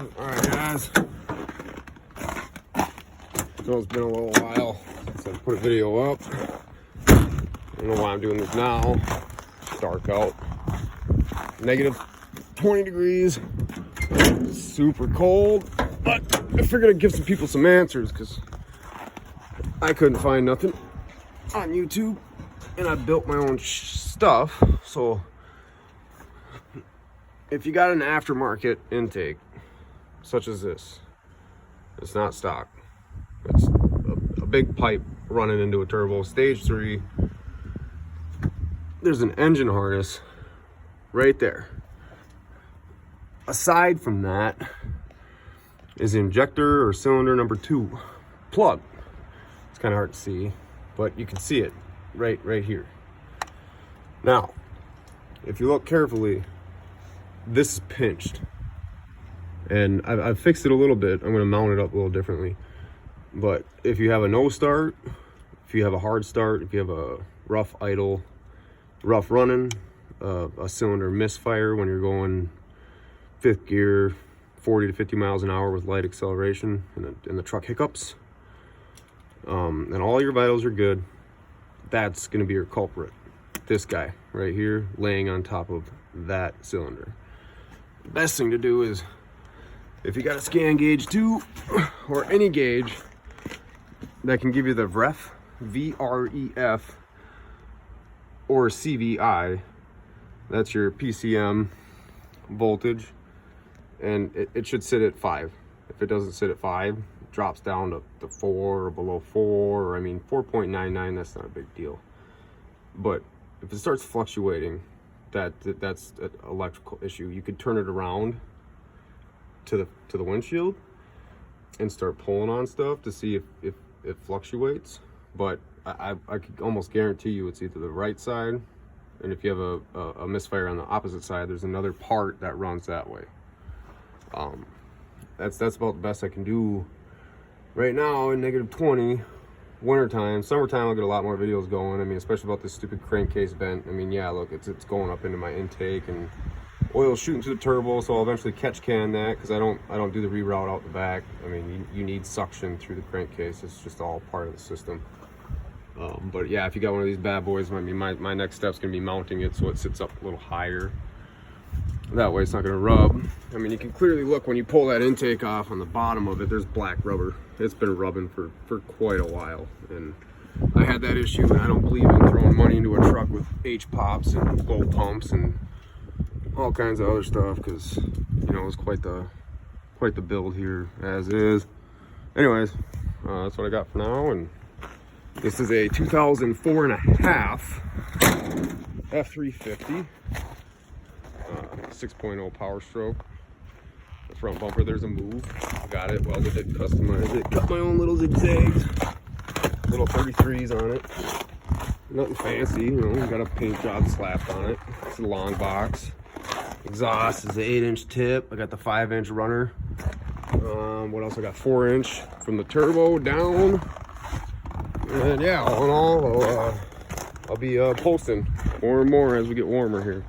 Alright guys, so it's been a little while since I put a video up. I don't know why I'm doing this now. It's dark out, negative 20 degrees, super cold, but I figured I'd give some people some answers because I couldn't find nothing on YouTube and I built my own stuff. So if you got an aftermarket intake such as this, it's not stock, it's a big pipe running into a turbo, stage 3. There's an engine harness right there. Aside from that is injector or cylinder number 2 plug. It's kind of hard to see, but you can see it right here. Now if you look carefully, this is pinched, and I've fixed it a little bit. I'm going to mount it up a little differently. But if you have a no start, if you have a hard start, if you have a rough idle, rough running, a cylinder misfire when you're going 5th gear, 40 to 50 miles an hour with light acceleration, and the truck hiccups, and all your vitals are good, that's going to be your culprit. This guy right here laying on top of that cylinder. The best thing to do is, if you got a scan gauge too, or any gauge that can give you the VREF, V-R-E-F, or CVI, that's your PCM voltage, and it should sit at 5. If it doesn't sit at 5, it drops down to 4 or below 4, or I mean 4.99, that's not a big deal. But if it starts fluctuating, that's an electrical issue. You could turn it around to the windshield and start pulling on stuff to see if it fluctuates. But I could almost guarantee you it's either the right side, and if you have a misfire on the opposite side, there's another part that runs that way. That's about the best I can do right now in negative 20. Wintertime, summertime, I'll get a lot more videos going. I mean, especially about this stupid crankcase vent. I mean, yeah, look, it's going up into my intake, and oil's shooting to the turbo, so I'll eventually catch can that, because I don't do the reroute out the back. I mean, you need suction through the crankcase. It's just all part of the system. But yeah, if you got one of these bad boys, I mean, my next step's gonna be mounting it so it sits up a little higher. That way it's not gonna rub. I mean, you can clearly look when you pull that intake off on the bottom of it, there's black rubber. It's been rubbing for quite a while, and I had that issue, and I don't believe in throwing money into a truck with H-pops and blow pumps and all kinds of other stuff, because you know, it's quite the build here as is. Anyways, that's what I got for now, and this is a 2004 and a half F350 6.0 power stroke. The front bumper, there's a move. Got it, welded it, customized it, got my own little zigzags, little 33s on it. Nothing fancy, you know, got a paint job slapped on it. It's a long box. Exhaust is an 8-inch tip. I got the 5-inch runner. What else? I got 4-inch from the turbo down. And yeah, all in all, I'll be posting more and more as we get warmer here.